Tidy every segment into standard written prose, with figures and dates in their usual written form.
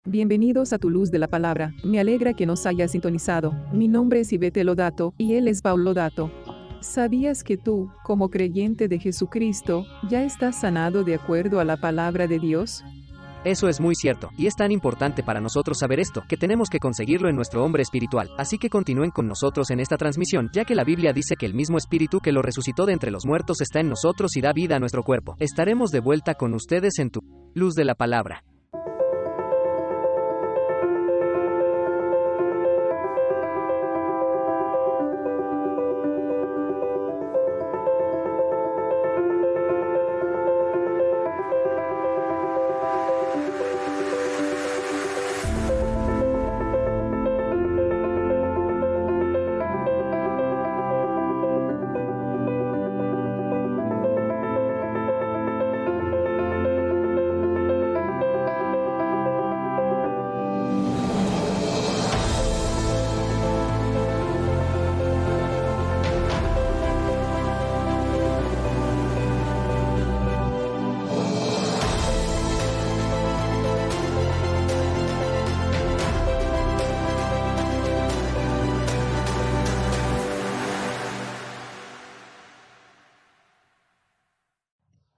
Bienvenidos a Tu Luz de la Palabra. Me alegra que nos hayas sintonizado. Mi nombre es Ivete Lodato y él es Paul Lodato. ¿Sabías que tú, como creyente de Jesucristo, ya estás sanado de acuerdo a la palabra de Dios? Eso es muy cierto, y es tan importante para nosotros saber esto, que tenemos que conseguirlo en nuestro hombre espiritual. Así que continúen con nosotros en esta transmisión, ya que la Biblia dice que el mismo Espíritu que lo resucitó de entre los muertos está en nosotros y da vida a nuestro cuerpo. Estaremos de vuelta con ustedes en Tu Luz de la Palabra.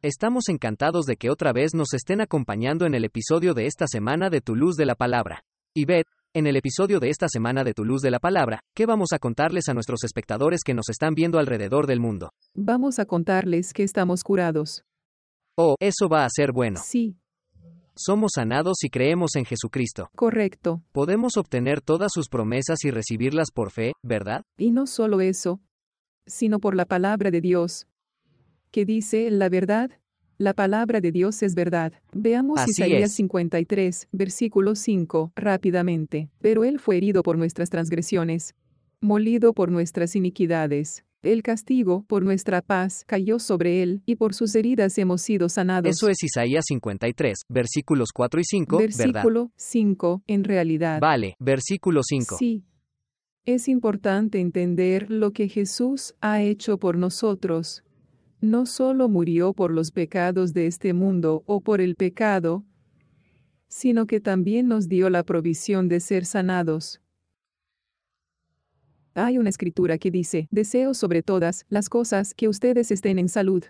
Estamos encantados de que otra vez nos estén acompañando en el episodio de esta semana de Tu Luz de la Palabra. Y Beth, en el episodio de esta semana de Tu Luz de la Palabra, ¿qué vamos a contarles a nuestros espectadores que nos están viendo alrededor del mundo? Vamos a contarles que estamos curados. Oh, eso va a ser bueno. Sí, Somos sanados y creemos en Jesucristo. correcto. Podemos obtener todas sus promesas y recibirlas por fe, ¿verdad? Y no solo eso, sino por la palabra de Dios, que dice la verdad. La palabra de Dios es verdad. Veamos Así Isaías es. 53, versículo 5, rápidamente. Pero él fue herido por nuestras transgresiones, molido por nuestras iniquidades. El castigo por nuestra paz cayó sobre él, y por sus heridas hemos sido sanados. Eso es Isaías 53, versículos 4 y 5, ¿verdad? Versículo 5, en realidad. Vale, versículo 5. Sí. Es importante entender lo que Jesús ha hecho por nosotros. No solo murió por los pecados de este mundo o por el pecado, sino que también nos dio la provisión de ser sanados. Hay una escritura que dice, deseo sobre todas las cosas que ustedes estén en salud,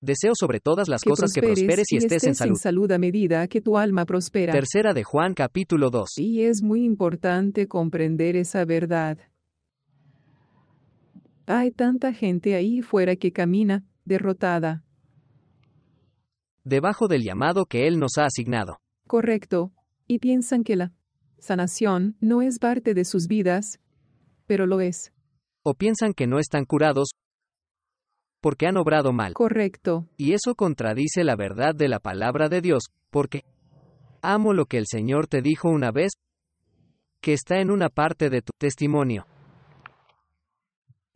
Deseo sobre todas las que cosas que prosperes y estés en salud. a medida que tu alma prospera. Tercera de Juan capítulo 2. Y es muy importante comprender esa verdad. Hay tanta gente ahí fuera que camina, derrotada. Debajo del llamado que Él nos ha asignado. Correcto. Y piensan que la sanación no es parte de sus vidas, pero lo es. O piensan que no están curados porque han obrado mal. Correcto. Y eso contradice la verdad de la palabra de Dios, porque amo lo que el Señor te dijo una vez, que está en una parte de tu testimonio.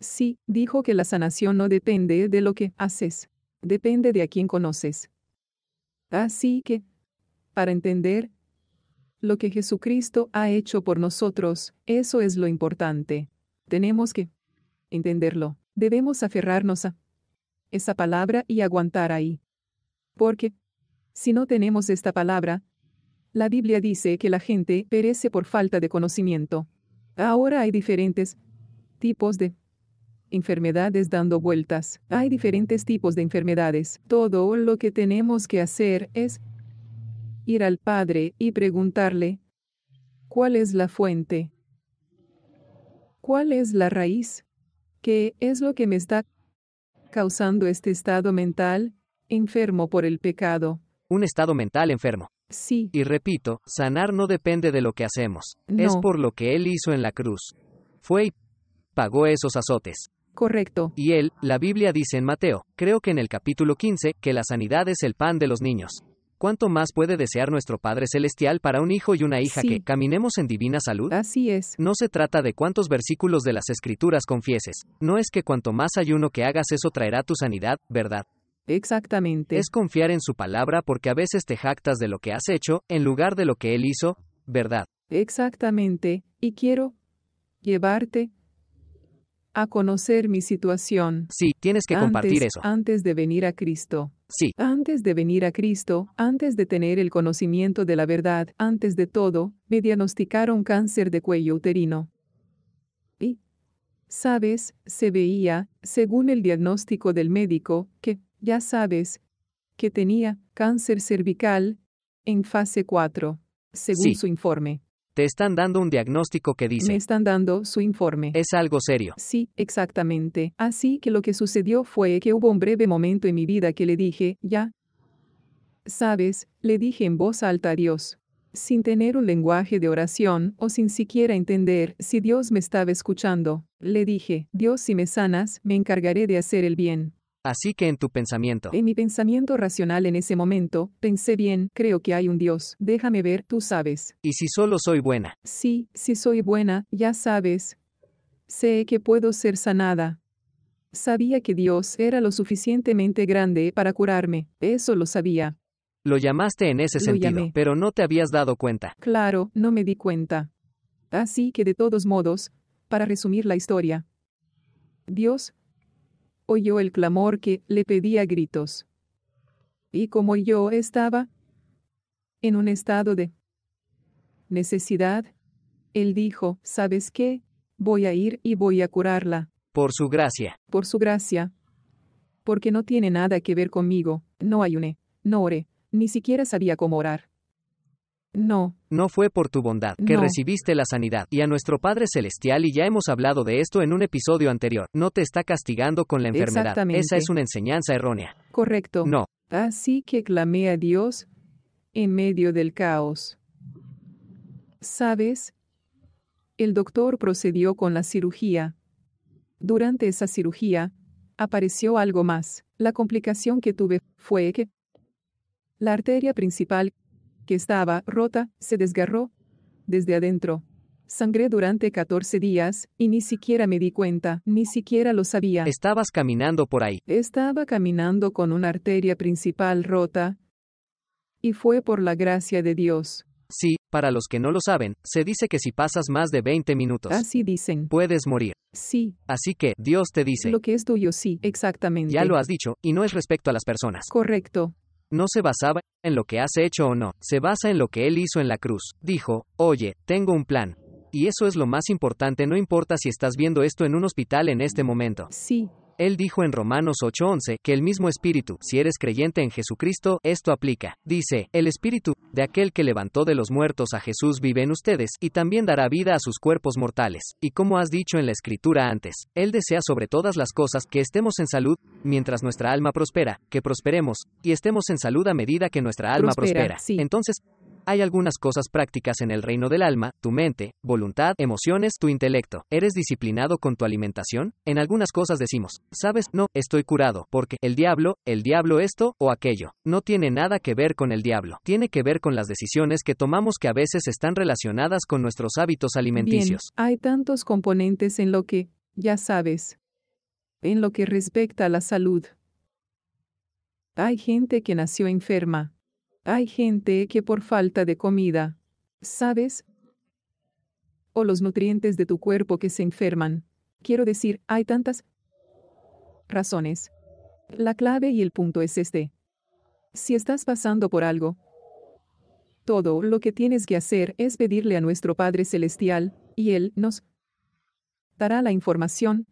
Sí, dijo que la sanación no depende de lo que haces, depende de a quién conoces. Así que, para entender lo que Jesucristo ha hecho por nosotros, eso es lo importante. Tenemos que entenderlo. Debemos aferrarnos a esa palabra y aguantar ahí. Porque, si no tenemos esta palabra, la Biblia dice que la gente perece por falta de conocimiento. Ahora hay diferentes tipos de enfermedades dando vueltas. Hay diferentes tipos de enfermedades. Todo lo que tenemos que hacer es ir al Padre y preguntarle, ¿cuál es la fuente? ¿Cuál es la raíz? ¿Qué es lo que me está causando este estado mental enfermo por el pecado? Un estado mental enfermo. Sí, Y repito, sanar no depende de lo que hacemos. Es No. por lo que Él hizo en la cruz. Fue y pagó esos azotes. correcto. Y Él, la Biblia dice en Mateo, creo que en el capítulo 15, que la sanidad es el pan de los niños. ¿Cuánto más puede desear nuestro Padre Celestial para un hijo y una hija Sí. que caminemos en divina salud? Así es. No se trata de cuántos versículos de las Escrituras confieses. No es que cuanto más ayuno que hagas eso traerá tu sanidad, ¿verdad? Exactamente. Es confiar en su palabra porque a veces te jactas de lo que has hecho, en lugar de lo que Él hizo, ¿verdad? Exactamente. Y quiero llevarte a conocer mi situación Sí, tienes que compartir eso. antes de venir a Cristo. Sí, Antes de venir a Cristo, antes de tener el conocimiento de la verdad, antes de todo, me diagnosticaron cáncer de cuello uterino. Y, sabes, se veía, según el diagnóstico del médico, que, ya sabes, que tenía cáncer cervical en fase 4, según Sí. su informe. te están dando un diagnóstico que Me dice, están dando su informe. es algo serio. Sí, exactamente. Así que lo que sucedió fue que hubo un breve momento en mi vida que le dije, ya. Sabes, le dije en voz alta a Dios, sin tener un lenguaje de oración o sin siquiera entender si Dios me estaba escuchando. Le dije, Dios, si me sanas, me encargaré de hacer el bien. Así que en tu pensamiento, En mi pensamiento racional en ese momento, pensé bien, creo que hay un Dios, déjame ver, tú sabes. y si solo soy buena, Sí, si soy buena, ya sabes. Sé que puedo ser sanada. Sabía que Dios era lo suficientemente grande para curarme, eso lo sabía. lo llamaste en ese Lo sentido, llamé. pero no te habías dado cuenta. Claro, no me di cuenta. Así que de todos modos, para resumir la historia, Dios oyó el clamor que le pedía a gritos. Y como yo estaba en un estado de necesidad, Él dijo, ¿sabes qué? Voy a ir y voy a curarla. Por su gracia, Por su gracia. Porque no tiene nada que ver conmigo, no ayuné, no oré, ni siquiera sabía cómo orar. No, no fue por tu bondad que No. recibiste la sanidad, y a nuestro Padre Celestial, y ya hemos hablado de esto en un episodio anterior, no te está castigando con la enfermedad. Exactamente. Esa es una enseñanza errónea. correcto. No, Así que clamé a Dios en medio del caos. ¿Sabes? El doctor procedió con la cirugía. Durante esa cirugía, apareció algo más. La complicación que tuve fue que la arteria principal, que estaba rota, se desgarró desde adentro. Sangré durante 14 días, y ni siquiera me di cuenta, ni siquiera lo sabía. estabas caminando por ahí. Estaba caminando con una arteria principal rota, y fue por la gracia de Dios. Sí, para los que no lo saben, se dice que si pasas más de 20 minutos, Así dicen. puedes morir. Sí, Así que, Dios te dice, lo que es tuyo sí, exactamente. ya lo has dicho, y no es respecto a las personas. Correcto. No se basaba en lo que has hecho o no, se basa en lo que Él hizo en la cruz. Dijo, oye, tengo un plan. Y eso es lo más importante, no importa si estás viendo esto en un hospital en este momento. Sí, Él dijo en Romanos 8:11 que el mismo Espíritu, si eres creyente en Jesucristo, esto aplica. Dice, el Espíritu de aquel que levantó de los muertos a Jesús vive en ustedes, y también dará vida a sus cuerpos mortales. Y como has dicho en la Escritura antes, Él desea sobre todas las cosas que estemos en salud, mientras nuestra alma prospera, que prosperemos, y estemos en salud a medida que nuestra alma prospera. sí. Entonces, hay algunas cosas prácticas en el reino del alma, tu mente, voluntad, emociones, tu intelecto. ¿Eres disciplinado con tu alimentación? En algunas cosas decimos, ¿sabes? No, estoy curado, porque el diablo esto o aquello. No tiene nada que ver con el diablo. Tiene que ver con las decisiones que tomamos que a veces están relacionadas con nuestros hábitos alimenticios. bien, hay tantos componentes en lo que, ya sabes, en lo que respecta a la salud. Hay gente que nació enferma. Hay gente que por falta de comida, ¿sabes? O los nutrientes de tu cuerpo que se enferman. Quiero decir, hay tantas razones. La clave y el punto es este. Si estás pasando por algo, todo lo que tienes que hacer es pedirle a nuestro Padre Celestial, y Él nos dará la información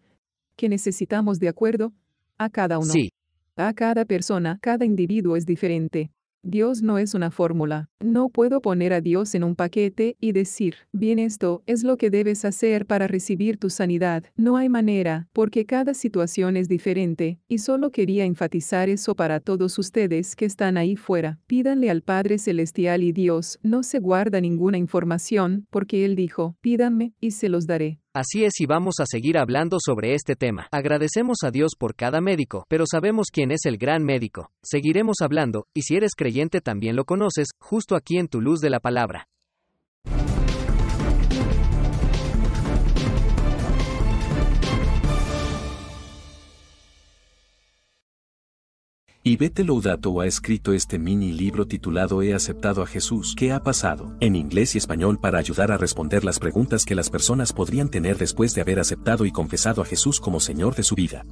que necesitamos de acuerdo a cada uno. Sí, A cada persona, cada individuo es diferente. Dios no es una fórmula. No puedo poner a Dios en un paquete y decir, bien, esto es lo que debes hacer para recibir tu sanidad. No hay manera, porque cada situación es diferente, y solo quería enfatizar eso para todos ustedes que están ahí fuera. Pídanle al Padre Celestial y Dios no se guarda ninguna información, porque Él dijo, pídanme y se los daré. así es, y vamos a seguir hablando sobre este tema. Agradecemos a Dios por cada médico, pero sabemos quién es el gran médico. Seguiremos hablando, y si eres creyente también lo conoces, justo aquí en tu luz de la palabra. Yvette Laudato ha escrito este mini libro titulado He aceptado a Jesús. ¿Qué ha pasado? En inglés y español para ayudar a responder las preguntas que las personas podrían tener después de haber aceptado y confesado a Jesús como Señor de su vida.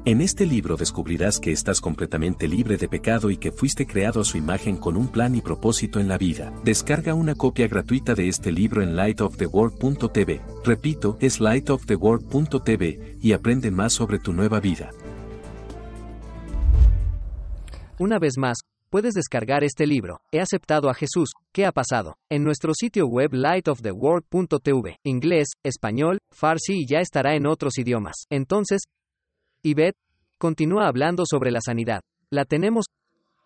En este libro descubrirás que estás completamente libre de pecado y que fuiste creado a su imagen con un plan y propósito en la vida. Descarga una copia gratuita de este libro en lightoftheworld.tv. Repito, es lightoftheworld.tv y aprende más sobre tu nueva vida. Una vez más, puedes descargar este libro, He aceptado a Jesús, ¿qué ha pasado? En nuestro sitio web lightoftheworld.tv, inglés, español, farsi y ya estará en otros idiomas. Entonces, Ivette continúa hablando sobre la sanidad. La tenemos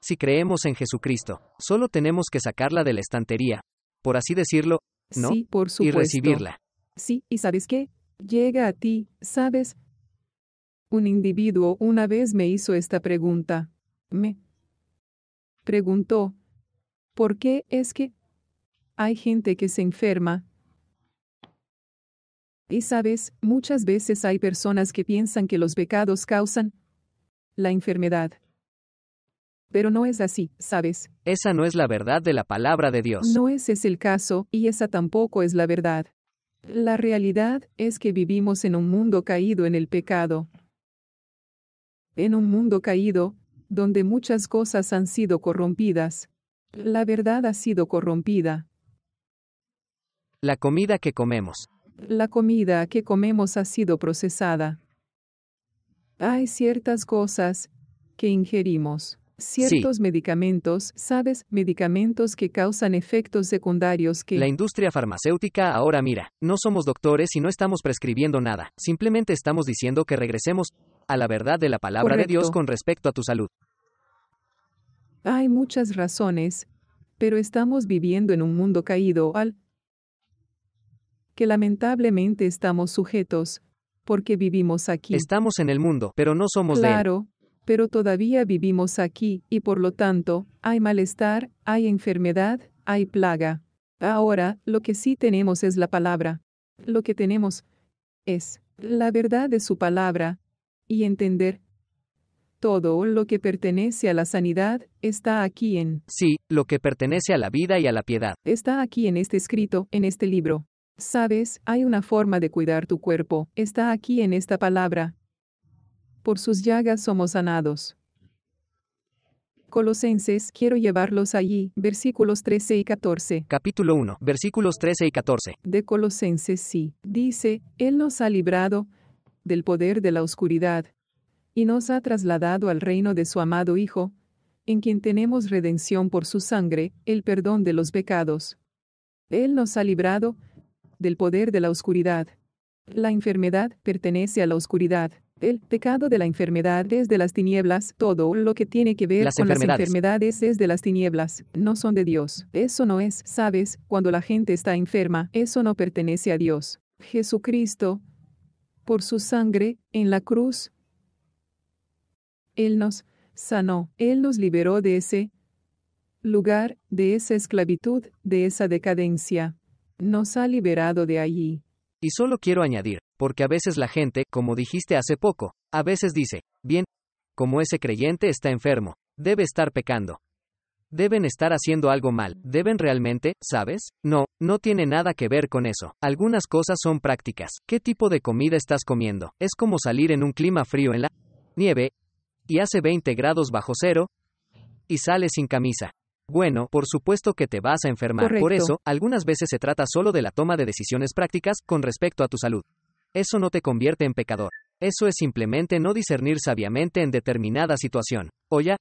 si creemos en Jesucristo. Solo tenemos que sacarla de la estantería, por así decirlo, ¿no? Sí, por supuesto. Y recibirla. Sí, ¿y sabes qué? Llega a ti, ¿sabes? Un individuo una vez me hizo esta pregunta. Me preguntó, ¿por qué es que hay gente que se enferma? Y sabes, muchas veces hay personas que piensan que los pecados causan la enfermedad. Pero no es así, ¿sabes? Esa no es la verdad de la palabra de Dios. No ese es el caso, y esa tampoco es la verdad. La realidad es que vivimos en un mundo caído en el pecado. En un mundo caído, donde muchas cosas han sido corrompidas. La verdad ha sido corrompida. La comida que comemos. La comida que comemos ha sido procesada. Hay ciertas cosas que ingerimos. Ciertos medicamentos, ¿sabes? Medicamentos que causan efectos secundarios que... La industria farmacéutica ahora mira, no somos doctores y no estamos prescribiendo nada. Simplemente estamos diciendo que regresemos a la verdad de la palabra de Dios con respecto a tu salud. Hay muchas razones, pero estamos viviendo en un mundo caído al que lamentablemente estamos sujetos, porque vivimos aquí. Estamos en el mundo, pero no somos de él. Claro, pero todavía vivimos aquí, y por lo tanto, hay malestar, hay enfermedad, hay plaga. Ahora, lo que sí tenemos es la palabra. Lo que tenemos es la verdad de su palabra, y entender todo lo que pertenece a la sanidad está aquí en... Sí, lo que pertenece a la vida y a la piedad. Está aquí en este escrito, en este libro. Sabes, hay una forma de cuidar tu cuerpo. Está aquí en esta palabra. Por sus llagas somos sanados. Colosenses, quiero llevarlos allí, versículos 13 y 14. Capítulo 1, versículos 13 y 14. De Colosenses sí, dice, Él nos ha librado del poder de la oscuridad y nos ha trasladado al reino de su amado Hijo, en quien tenemos redención por su sangre, el perdón de los pecados. Él nos ha librado del poder de la oscuridad. La enfermedad pertenece a la oscuridad. El pecado de la enfermedad es de las tinieblas. Todo lo que tiene que ver con las enfermedades es de las tinieblas. No son de Dios. Eso no es, ¿sabes? Cuando la gente está enferma, eso no pertenece a Dios. Jesucristo, por su sangre, en la cruz, Él nos sanó. Él nos liberó de ese lugar, de esa esclavitud, de esa decadencia. Nos ha liberado de allí. Y solo quiero añadir, porque a veces la gente, como dijiste hace poco, a veces dice, bien, como ese creyente está enfermo, debe estar pecando. Deben estar haciendo algo mal, deben realmente, ¿sabes? No, no tiene nada que ver con eso. Algunas cosas son prácticas. ¿Qué tipo de comida estás comiendo? Es como salir en un clima frío en la nieve, y hace 20 grados bajo cero, y sales sin camisa. Bueno, por supuesto que te vas a enfermar. Correcto. Por eso, algunas veces se trata solo de la toma de decisiones prácticas con respecto a tu salud. Eso no te convierte en pecador. Eso es simplemente no discernir sabiamente en determinada situación. O ya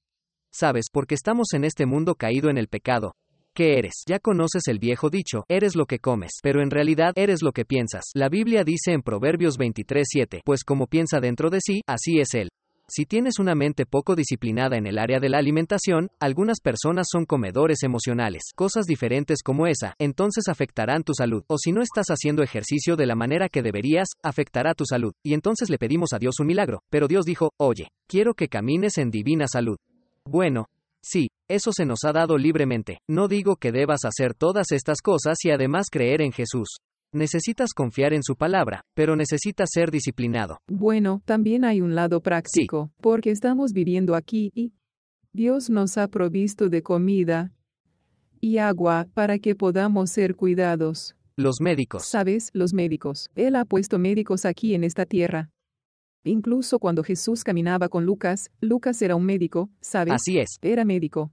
sabes, porque estamos en este mundo caído en el pecado. ¿Qué eres? Ya conoces el viejo dicho, eres lo que comes, pero en realidad eres lo que piensas. La Biblia dice en Proverbios 23:7, pues como piensa dentro de sí, así es él. Si tienes una mente poco disciplinada en el área de la alimentación, algunas personas son comedores emocionales. Cosas diferentes como esa, entonces afectarán tu salud. O si no estás haciendo ejercicio de la manera que deberías, afectará tu salud. Y entonces le pedimos a Dios un milagro. Pero Dios dijo, oye, quiero que camines en divina salud. Bueno, sí, eso se nos ha dado libremente. No digo que debas hacer todas estas cosas y además creer en Jesús. Necesitas confiar en su palabra, pero necesitas ser disciplinado. Bueno, también hay un lado práctico, porque estamos viviendo aquí y Dios nos ha provisto de comida y agua para que podamos ser cuidados. Los médicos. ¿Sabes? Los médicos. Él ha puesto médicos aquí en esta tierra. Incluso cuando Jesús caminaba con Lucas, Lucas era un médico, ¿sabes? Así es. Era médico.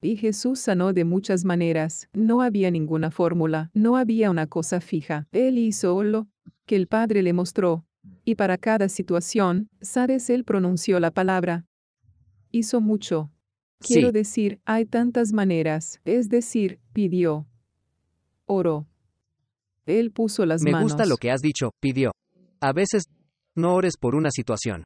Y Jesús sanó de muchas maneras. No había ninguna fórmula, no había una cosa fija. Él hizo lo que el Padre le mostró. Y para cada situación, ¿sabes? Él pronunció la palabra. Hizo mucho. Quiero Sí. decir, hay tantas maneras. Es decir, pidió. Oró. Él puso las Me manos. gusta lo que has dicho, pidió. A veces, no ores por una situación.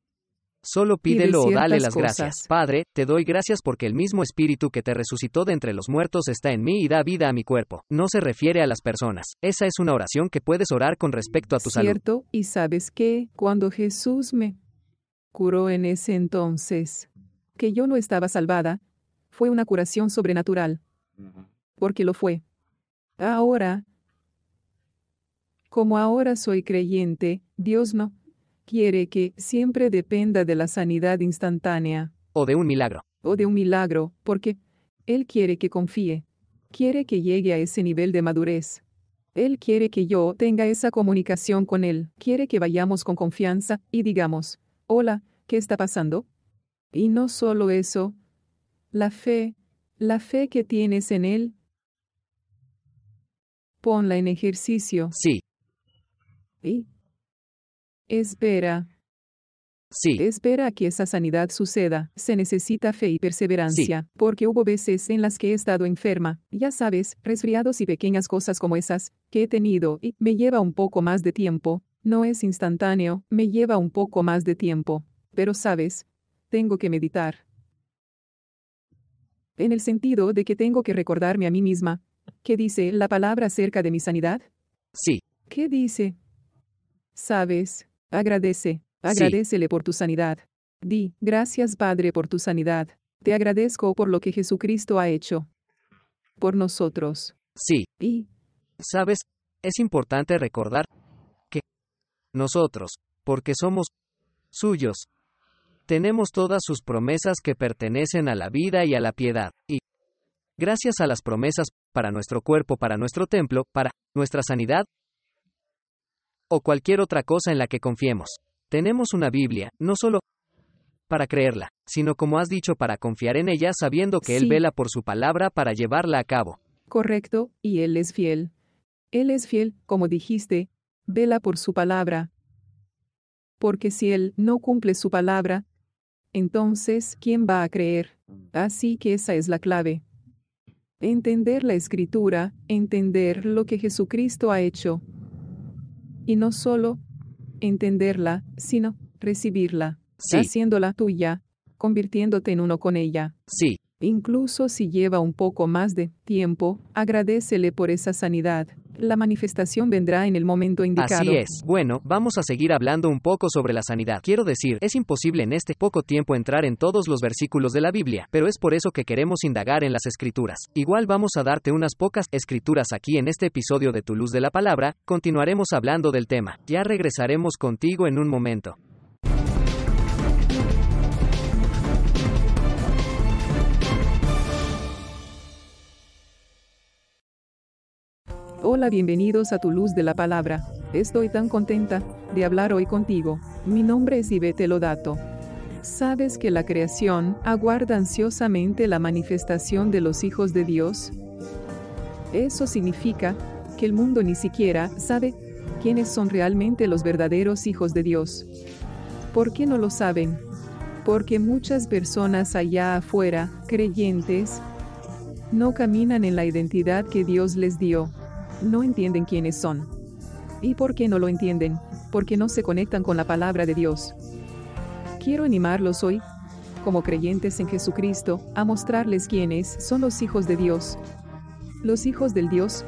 Solo Pide pídelo o dale ciertas las gracias. cosas. Padre, te doy gracias porque el mismo Espíritu que te resucitó de entre los muertos está en mí y da vida a mi cuerpo. No se refiere a las personas. Esa es una oración que puedes orar con respecto a tu salud. Cierto, y sabes qué, cuando Jesús me curó en ese entonces, que yo no estaba salvada, fue una curación sobrenatural. Porque lo fue. Ahora, como ahora soy creyente, Dios no quiere que siempre dependa de la sanidad instantánea O de un milagro. o de un milagro, porque Él quiere que confíe. Quiere que llegue a ese nivel de madurez. Él quiere que yo tenga esa comunicación con Él. Quiere que vayamos con confianza y digamos, hola, ¿qué está pasando? Y no solo eso, la fe que tienes en Él, ponla en ejercicio Sí, y espera. sí, Espera a que esa sanidad suceda. Se necesita fe y perseverancia, porque hubo veces en las que he estado enferma, ya sabes, resfriados y pequeñas cosas como esas, que he tenido y me lleva un poco más de tiempo. No es instantáneo, me lleva un poco más de tiempo. Pero sabes, tengo que meditar. En el sentido de que tengo que recordarme a mí misma. ¿Qué dice la palabra acerca de mi sanidad? sí, ¿Qué dice? Sabes, agradece. Sí. Agradécele por tu sanidad. Di, gracias Padre por tu sanidad. Te agradezco por lo que Jesucristo ha hecho por nosotros. sí. Y, ¿Sabes? Es importante recordar que nosotros, porque somos suyos, tenemos todas sus promesas que pertenecen a la vida y a la piedad, y gracias a las promesas, para nuestro cuerpo, para nuestro templo, para nuestra sanidad, o cualquier otra cosa en la que confiemos. Tenemos una Biblia, no solo para creerla, sino como has dicho para confiar en ella sabiendo que Él Sí. vela por su palabra para llevarla a cabo. correcto, y Él es fiel. Él es fiel, como dijiste, vela por su palabra. Porque si Él no cumple su palabra, entonces, ¿quién va a creer? Así que esa es la clave. Entender la Escritura, entender lo que Jesucristo ha hecho. Y no solo entenderla, sino recibirla, Sí, haciéndola tuya, convirtiéndote en uno con ella. sí, Incluso si lleva un poco más de tiempo, agradécele por esa sanidad. La manifestación vendrá en el momento indicado. así es. Bueno, vamos a seguir hablando un poco sobre la sanidad. Quiero decir, es imposible en este poco tiempo entrar en todos los versículos de la Biblia, pero es por eso que queremos indagar en las Escrituras. Igual vamos a darte unas pocas escrituras aquí en este episodio de Tu Luz de la Palabra. Continuaremos hablando del tema. Ya regresaremos contigo en un momento. Hola, bienvenidos a Tu Luz de la Palabra. Estoy tan contenta de hablar hoy contigo. Mi nombre es Ivette Lodato. ¿Sabes que la creación aguarda ansiosamente la manifestación de los hijos de Dios? Eso significa que el mundo ni siquiera sabe quiénes son realmente los verdaderos hijos de Dios. ¿Por qué no lo saben? Porque muchas personas allá afuera, creyentes, no caminan en la identidad que Dios les dio. No entienden quiénes son. ¿Y por qué no lo entienden? Porque no se conectan con la palabra de Dios. Quiero animarlos hoy, como creyentes en Jesucristo, a mostrarles quiénes son los hijos de Dios. Los hijos del Dios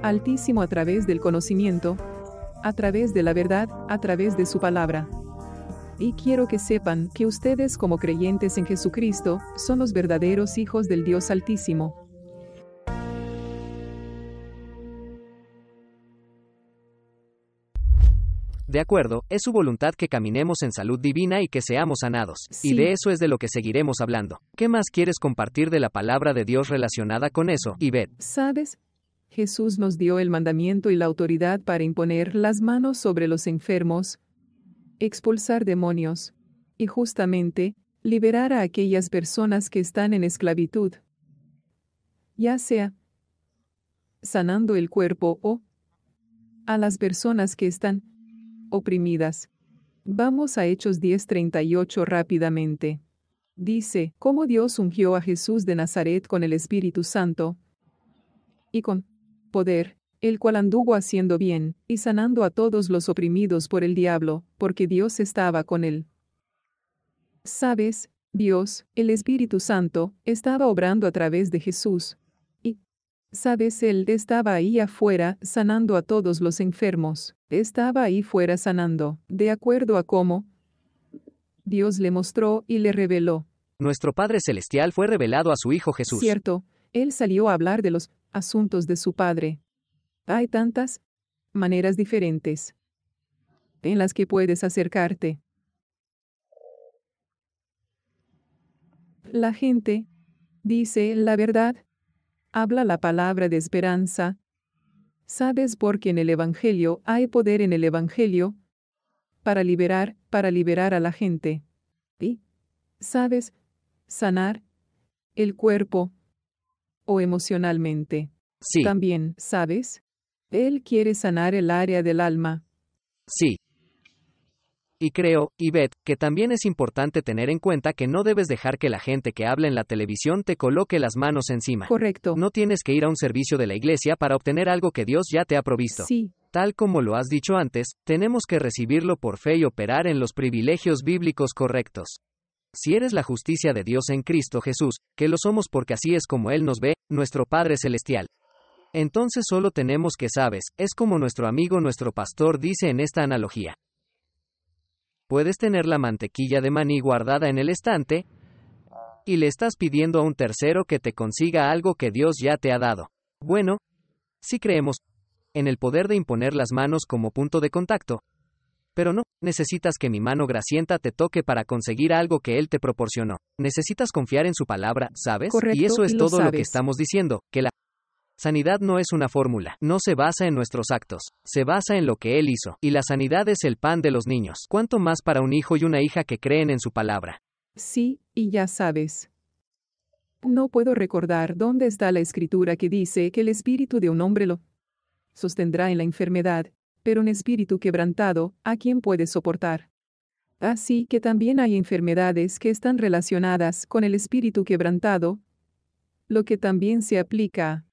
Altísimo a través del conocimiento, a través de la verdad, a través de su palabra. Y quiero que sepan que ustedes como creyentes en Jesucristo son los verdaderos hijos del Dios Altísimo. De acuerdo, es su voluntad que caminemos en salud divina y que seamos sanados. Sí. Y de eso es de lo que seguiremos hablando. ¿Qué más quieres compartir de la palabra de Dios relacionada con eso, Ivette? ¿Sabes? Jesús nos dio el mandamiento y la autoridad para imponer las manos sobre los enfermos expulsar demonios. Y justamente, liberar a aquellas personas que están en esclavitud. Ya sea sanando el cuerpo o a las personas que están oprimidas. Vamos a Hechos 10:38 rápidamente. Dice, cómo Dios ungió a Jesús de Nazaret con el Espíritu Santo y con poder, el cual anduvo haciendo bien, y sanando a todos los oprimidos por el diablo, porque Dios estaba con él. ¿Sabes? Dios, el Espíritu Santo, estaba obrando a través de Jesús. Y, ¿sabes? Él estaba ahí afuera, sanando a todos los enfermos. Estaba ahí fuera sanando, de acuerdo a cómo Dios le mostró y le reveló. Nuestro Padre Celestial fue revelado a su Hijo Jesús. Cierto, Él salió a hablar de los asuntos de su Padre. Hay tantas maneras diferentes en las que puedes acercarte. La gente dice la verdad, habla la palabra de esperanza. ¿Sabes por qué en el Evangelio hay poder en el Evangelio? Para liberar a la gente. ¿Y sabes? Sanar el cuerpo o emocionalmente. Sí. También, ¿sabes? Él quiere sanar el área del alma. Sí. Y creo, Yvette, que también es importante tener en cuenta que no debes dejar que la gente que habla en la televisión te coloque las manos encima. Correcto. No tienes que ir a un servicio de la iglesia para obtener algo que Dios ya te ha provisto. Sí. Tal como lo has dicho antes, tenemos que recibirlo por fe y operar en los privilegios bíblicos correctos. Si eres la justicia de Dios en Cristo Jesús, que lo somos porque así es como Él nos ve, nuestro Padre Celestial. Entonces solo tenemos que sabes, es como nuestro amigo nuestro pastor dice en esta analogía. Puedes tener la mantequilla de maní guardada en el estante, y le estás pidiendo a un tercero que te consiga algo que Dios ya te ha dado. Bueno, si creemos en el poder de imponer las manos como punto de contacto. Pero no, necesitas que mi mano grasienta te toque para conseguir algo que Él te proporcionó. Necesitas confiar en su palabra, ¿sabes? Correcto, y eso es y lo todo lo que sabes. estamos diciendo, que la sanidad no es una fórmula, no se basa en nuestros actos, se basa en lo que Él hizo, y la sanidad es el pan de los niños. ¿Cuánto más para un hijo y una hija que creen en su palabra? Sí, y ya sabes. No puedo recordar dónde está la escritura que dice que el espíritu de un hombre lo sostendrá en la enfermedad, pero un espíritu quebrantado, ¿a quién puede soportar? Así que también hay enfermedades que están relacionadas con el espíritu quebrantado, lo que también se aplica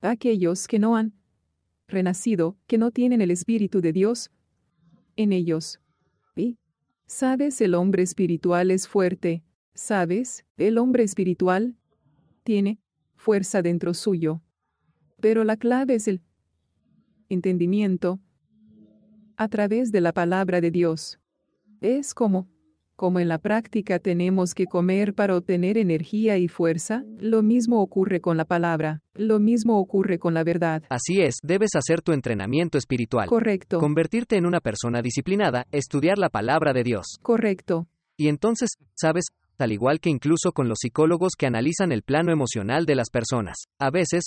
a aquellos que no han renacido, que no tienen el espíritu de Dios en ellos. Y, ¿sabes? El hombre espiritual es fuerte. ¿Sabes? El hombre espiritual tiene fuerza dentro suyo. Pero la clave es el entendimiento a través de la palabra de Dios. Es como en la práctica tenemos que comer para obtener energía y fuerza, lo mismo ocurre con la palabra, lo mismo ocurre con la verdad. Así es, debes hacer tu entrenamiento espiritual. Correcto. Convertirte en una persona disciplinada, estudiar la palabra de Dios. Correcto. Y entonces, ¿sabes? Al igual que incluso con los psicólogos que analizan el plano emocional de las personas, a veces,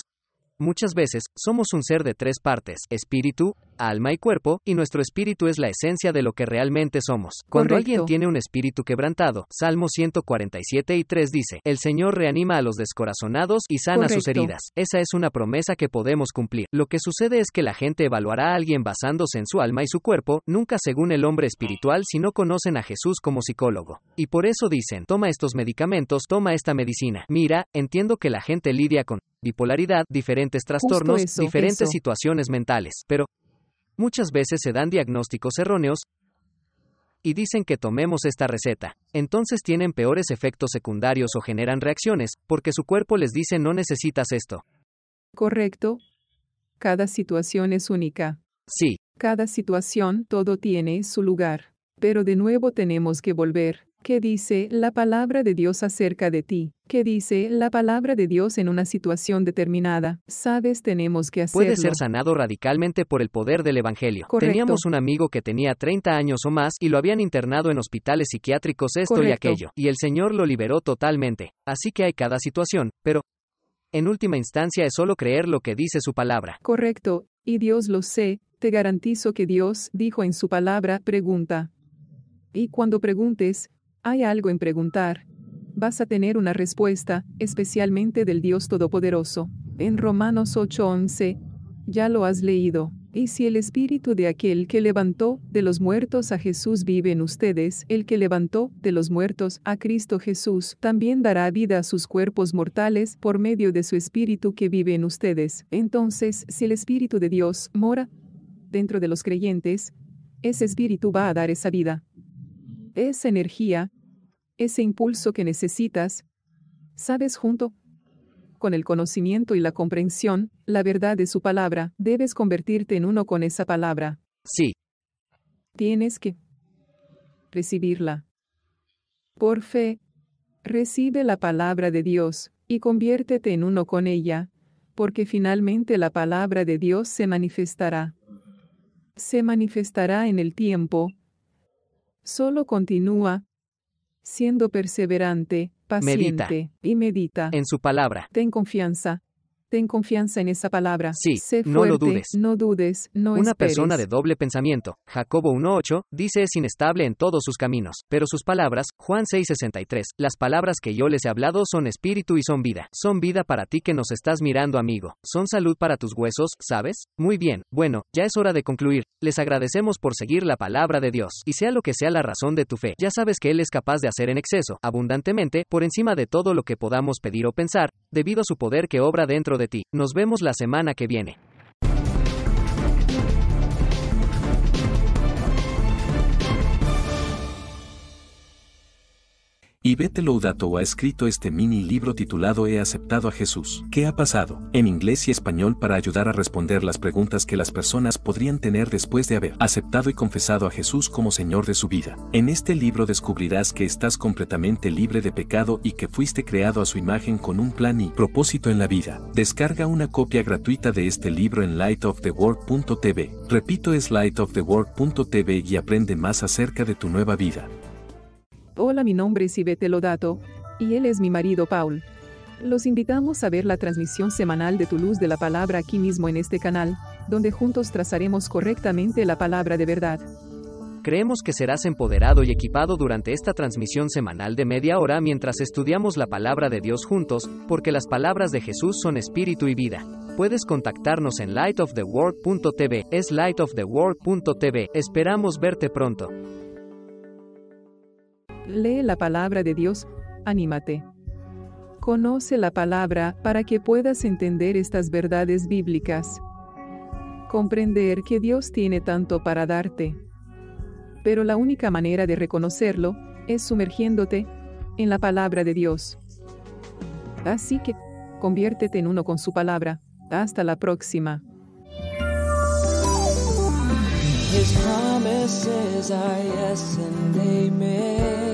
muchas veces, somos un ser de tres partes, espíritu, alma y cuerpo, y nuestro espíritu es la esencia de lo que realmente somos. Cuando Correcto. alguien tiene un espíritu quebrantado, Salmo 147:3 dice, el Señor reanima a los descorazonados y sana sus Correcto. heridas. Esa es una promesa que podemos cumplir. Lo que sucede es que la gente evaluará a alguien basándose en su alma y su cuerpo, nunca según el hombre espiritual si no conocen a Jesús como psicólogo. Y por eso dicen, toma estos medicamentos, toma esta medicina. Mira, entiendo que la gente lidia con bipolaridad, diferentes trastornos, eso, diferentes eso. situaciones mentales, pero muchas veces se dan diagnósticos erróneos y dicen que tomemos esta receta. Entonces tienen peores efectos secundarios o generan reacciones, porque su cuerpo les dice no necesitas esto. Correcto. Cada situación es única. Sí, Cada situación, todo tiene su lugar. Pero de nuevo tenemos que volver. ¿Qué dice la palabra de Dios acerca de ti? ¿Qué dice la palabra de Dios en una situación determinada? Sabes, tenemos que hacerlo. puede ser sanado radicalmente por el poder del Evangelio. Correcto. Teníamos un amigo que tenía 30 años o más y lo habían internado en hospitales psiquiátricos esto y Correcto. aquello, y el Señor lo liberó totalmente. Así que hay cada situación, pero en última instancia es solo creer lo que dice su palabra. Correcto. Y Dios lo sé, Te garantizo que Dios dijo en su palabra, pregunta. Y cuando preguntes, hay algo en preguntar. Vas a tener una respuesta, especialmente del Dios Todopoderoso. En Romanos 8:11, ya lo has leído. Y si el espíritu de aquel que levantó de los muertos a Jesús vive en ustedes, el que levantó de los muertos a Cristo Jesús, también dará vida a sus cuerpos mortales por medio de su espíritu que vive en ustedes. Entonces, si el espíritu de Dios mora dentro de los creyentes, ese espíritu va a dar esa vida, esa energía, ese impulso que necesitas. ¿Sabes? Junto con el conocimiento y la comprensión, la verdad de su palabra, debes convertirte en uno con esa palabra. Sí. Tienes que recibirla. Por fe, recibe la palabra de Dios y conviértete en uno con ella, porque finalmente la palabra de Dios se manifestará. Se manifestará en el tiempo. Solo continúa siendo perseverante, paciente, y medita en su palabra. Ten confianza en esa palabra. Sí, sé fuerte, no lo dudes. No dudes, no Una esperes. persona de doble pensamiento, Jacobo 1:8, dice es inestable en todos sus caminos, pero sus palabras, Juan 6:63, las palabras que yo les he hablado son espíritu y son vida. Son vida para ti que nos estás mirando, amigo. Son salud para tus huesos, ¿sabes? Muy bien, bueno, ya es hora de concluir. Les agradecemos por seguir la palabra de Dios, y sea lo que sea la razón de tu fe, ya sabes que Él es capaz de hacer en exceso, abundantemente, por encima de todo lo que podamos pedir o pensar, debido a su poder que obra dentro de ti. Nos vemos la semana que viene. Yvette Laudato ha escrito este mini libro titulado He aceptado a Jesús. ¿Qué ha pasado? En inglés y español para ayudar a responder las preguntas que las personas podrían tener después de haber aceptado y confesado a Jesús como Señor de su vida. En este libro descubrirás que estás completamente libre de pecado y que fuiste creado a su imagen con un plan y propósito en la vida. Descarga una copia gratuita de este libro en lightoftheworld.tv. Repito, es lightoftheworld.tv y aprende más acerca de tu nueva vida. Hola, mi nombre es Yvette Laudato, y él es mi marido Paul. Los invitamos a ver la transmisión semanal de Tu Luz de la Palabra aquí mismo en este canal, donde juntos trazaremos correctamente la palabra de verdad. Creemos que serás empoderado y equipado durante esta transmisión semanal de media hora mientras estudiamos la palabra de Dios juntos, porque las palabras de Jesús son espíritu y vida. Puedes contactarnos en lightoftheworld.tv, es lightoftheworld.tv. Esperamos verte pronto. Lee la palabra de Dios, anímate. Conoce la palabra para que puedas entender estas verdades bíblicas. Comprender que Dios tiene tanto para darte. Pero la única manera de reconocerlo es sumergiéndote en la palabra de Dios. Así que, conviértete en uno con su palabra. Hasta la próxima. His promises are yes and amen.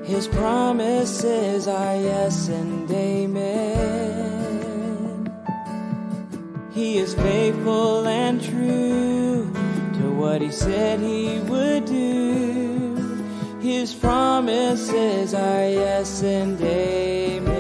His promises are yes and amen. He is faithful and true to what he said he would do. His promises are yes and amen.